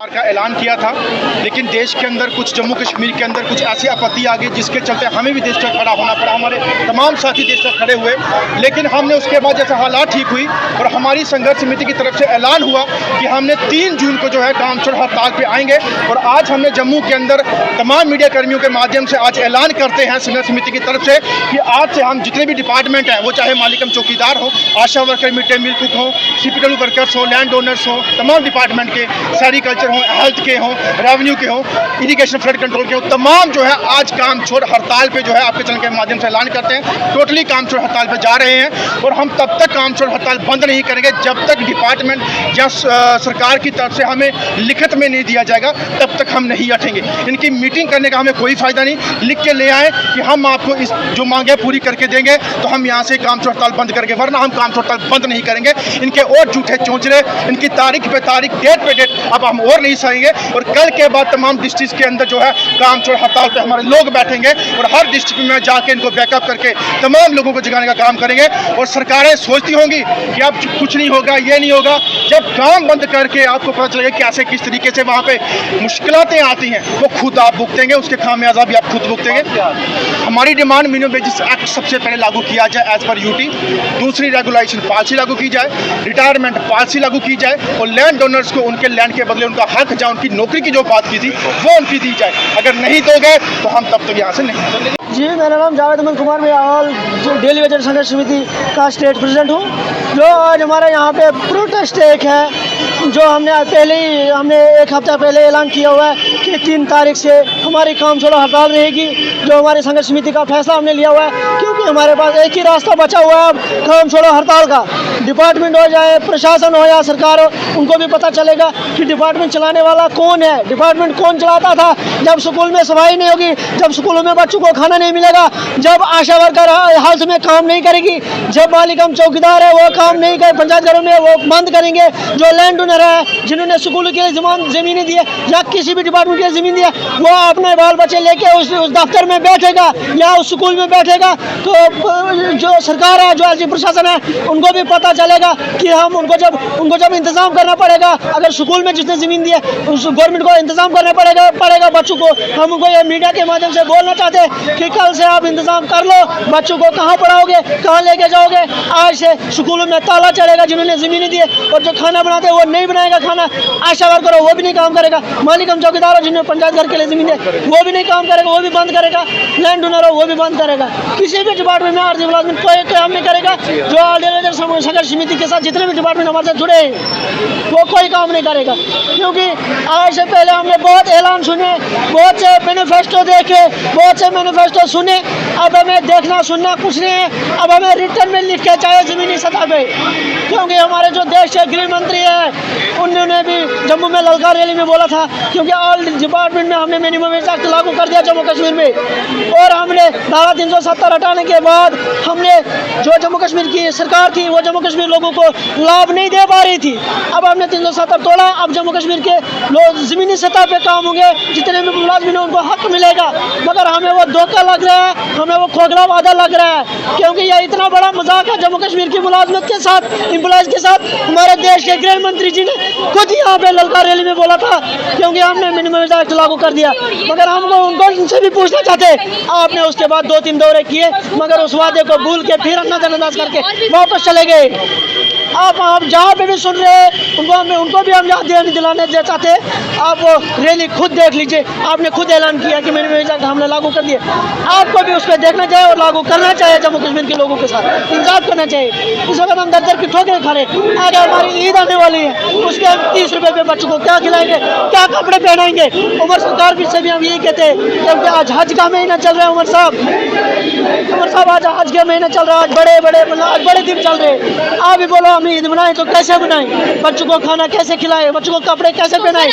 का ऐलान किया था, लेकिन देश के अंदर कुछ जम्मू कश्मीर के अंदर कुछ ऐसी आपत्ति आ गई जिसके चलते हमें भी देश का खड़ा होना पड़ा। हमारे तमाम साथी देश का खड़े हुए, लेकिन हमने उसके बाद जैसे हालात ठीक हुई और हमारी संघर्ष समिति की तरफ से ऐलान हुआ कि हमने 3 जून को जो है काम छोड़ हड़ताल पे आएंगे। और आज हमने जम्मू के अंदर तमाम मीडिया कर्मियों के माध्यम से आज ऐलान करते हैं संघर्ष समिति की तरफ से कि आज से हम जितने भी डिपार्टमेंट हैं, वो चाहे मालिकम चौकीदार हो, ASHA worker, mid day meal cook हो, CPW वर्कर्स हो, लैंड ओनर्स हो, तमाम डिपार्टमेंट के, सेरिकल्चर हो, हेल्थ के हो, रेवेन्यू के हो, इरिगेशन फ्लड कंट्रोल के हो, तमाम जो है आज काम छोड़ हड़ताल पे जो है आपके चैनल के माध्यम से ऐलान करते हैं। टोटली काम छोड़ हड़ताल पे जा रहे हैं और हम तब तक काम छोड़ हड़ताल बंद नहीं करेंगे जब तक डिपार्टमेंट या सरकार की तरफ से हमें लिखित में नहीं दिया जाएगा, तब तक हम नहीं हटेंगे। इनकी मीटिंग करने का हमें कोई फायदा नहीं, लिख के ले आए कि हम आपको इस जो मांगे पूरी करके देंगे तो हम यहाँ से काम छोड़ हड़ताल बंद करेंगे, वरना हम काम छोड़ हड़ताल बंद नहीं करेंगे। इनके और झूठे चोंचले, इनकी तारीख पे तारीख, डेट पे डेट अब हम और नहीं सहेंगे। और कल के बाद तमाम डिस्ट्रिक्ट के अंदर जो है काम छोड़ हड़ताल पे हमारे लोग बैठेंगे और हर डिस्ट्रिक्ट में जाके इनको बैकअप करके तमाम लोगों को जगाने का काम करेंगे। और सरकारें सोचती होंगी कि अब कुछ नहीं होगा, ये नहीं होगा, जब काम बंद करके आपको पता चलेगा कैसे किस तरीके से वहाँ पे मुश्किलातें आती हैं, वो खुद आप भुगतेंगे, उसके खामियाजा भी आप खुद भुगतेंगे। हमारी डिमांड मिनिमम वेजेस एक्ट सबसे पहले लागू किया जाए एज पर यूटी, दूसरी रेगुलेशन पॉलिसी लागू की जाए, रिटायरमेंट पॉलिसी लागू की जाए और लैंड ओनर्स को उनके लैंड के बदले उनका हक जहाँ उनकी नौकरी की जो बात की थी वो उनकी दी जाए। अगर नहीं दोगे तो हम तब तक यहाँ से नहीं। जी, मेरा नाम जावेद अहमद कुमार, मैं ऑल डेली वेजर संघर्ष समिति का स्टेट प्रेसिडेंट हूँ। जो आज हमारा यहाँ पे प्रोटेस्ट एक है, जो हमने एक हफ्ता पहले ऐलान किया हुआ है कि 3 तारीख से हमारी काम छोड़ो हड़ताल रहेगी। जो हमारी संघर्ष समिति का फैसला हमने लिया हुआ है, क्योंकि हमारे पास एक ही रास्ता बचा हुआ है अब काम छोड़ो हड़ताल का। डिपार्टमेंट हो चाहे प्रशासन हो या सरकार हो, उनको भी पता चलेगा कि डिपार्टमेंट चलाने वाला कौन है, डिपार्टमेंट कौन चलाता था। जब स्कूल में सफाई नहीं होगी, जब स्कूलों में बच्चों को खाना नहीं मिलेगा, जब आशा वर्कर हेल्थ में काम नहीं करेगी, जब मालिकम चौकीदार है वो काम नहीं करे, पंचायत घरों में वो बंद करेंगे। जो लैंड ओनर है, जिन्होंने स्कूल के लिए जमीनें दी है या किसी भी डिपार्टमेंट के लिए जमीन दी है, वो अपने बाल बच्चे लेके उस दफ्तर में बैठेगा या उस स्कूल में बैठेगा। तो जो सरकार है, जो एसडी प्रशासन है, उनको भी पता चलेगा कि हम उनको जब इंतजाम करना पड़ेगा। अगर स्कूल में जिसने जमीन दी है उस गवर्नमेंट को इंतजाम करना पड़ेगा बच्चों को। हम उनको ये मीडिया के माध्यम से बोलना चाहते हैं कि कल से आप इंतजाम कर लो, बच्चों को कहाँ पढ़ाओगे, कहाँ लेके जाओगे। आज से स्कूलों में ताला चढ़ेगा जिन्होंने जमीनें दी है, और जो खाना बनाते हैं वो नहीं बनाएगा खाना। आशा वर्कर हो वो भी नहीं काम करेगा, मालिकम चौकीदार हो जिन्होंने पंचायत घर के लिए जमीन है वो भी नहीं काम करेगा, वो भी बंद करेगा। लैंड ओनर हो वो भी बंद करेगा। किसी भी डिपार्टमेंट में आर्थिक मुलाजमत कोई काम नहीं करेगा। जो ऑर्डिनेटर संघर्ष समिति के साथ जितने भी डिपार्टमेंट हमारे साथ जुड़े हैं वो कोई काम नहीं करेगा, क्योंकि आज से पहले हमने बहुत ऐलान सुने, बहुत से मैनिफेस्टो देखे, बहुत से मैनिफेस्टो सुने। अब हमें देखना सुनना कुछ नहीं है, अब हमें रिटर्न में लिख के चाहिए ज़मीनी सतह पे। क्योंकि हमारे जो देश के गृह मंत्री है उन्होंने भी जम्मू में ललकार रैली में बोला था, क्योंकि ऑल डिपार्टमेंट में हमने मिनिमम वेज एक्ट लागू कर दिया जम्मू कश्मीर में। और हमने धारा 370 हटाने के बाद हमने जो जम्मू कश्मीर की सरकार थी वो जम्मू कश्मीर लोगों को लाभ नहीं दे पा रही थी। अब हमने 370 तोड़ा, अब जम्मू कश्मीर के लोग ज़मीनी सतह पे काम होंगे, जितने भी मुलाजिम हैं उनको हक मिलेगा। मगर हमें वो धोखा लग रहा है, हमें वो खोखला वादा लग रहा है, क्योंकि ये इतना बड़ा मजाक है जम्मू कश्मीर की मुलाजमत के साथ, एम्प्लॉयज़ के साथ। हमारे देश के गृह मंत्री जी ने खुद यहाँ पे ललकार रैली में बोला था, क्योंकि हमने मिनिमम वेज एक्ट लागू कर दिया। मगर हम उनको उनसे भी पूछना चाहते, आपने उसके बाद 2-3 दौरे किए, मगर उस वादे को भूल के फिर नजरअंदाज करके वापस चले गए। आप जहाँ पे भी सुन रहे हैं उनको भी हम याद दिलाने चाहते हैं। आप वो रैली खुद देख लीजिए, आपने खुद ऐलान किया कि मिनिमम वेज एक्ट हमने लागू कर दिया। आपको भी उस पर देखना चाहिए और लागू करना चाहिए। जम्मू कश्मीर के लोगों के साथ इंसाफ करना चाहिए। इस वक्त हम दर की ठोकरें खा रहे हैं। आगे हमारी ईद आने वाली है, उसके हम 30 रुपये पे बच्चों को क्या खिलाएंगे, क्या कपड़े पहनाएंगे। उमर सरकार भी से भी हम यही कहते हैं, क्योंकि आज हज का महीना चल रहा है। उमर साहब आज हज का महीना चल रहा है, आज बड़े दिन चल रहे हैं। आप भी बोलो हम ईद बनाएं तो कैसे बनाएं, बच्चों को खाना कैसे खिलाएं, बच्चों को कपड़े कैसे पहनाएं।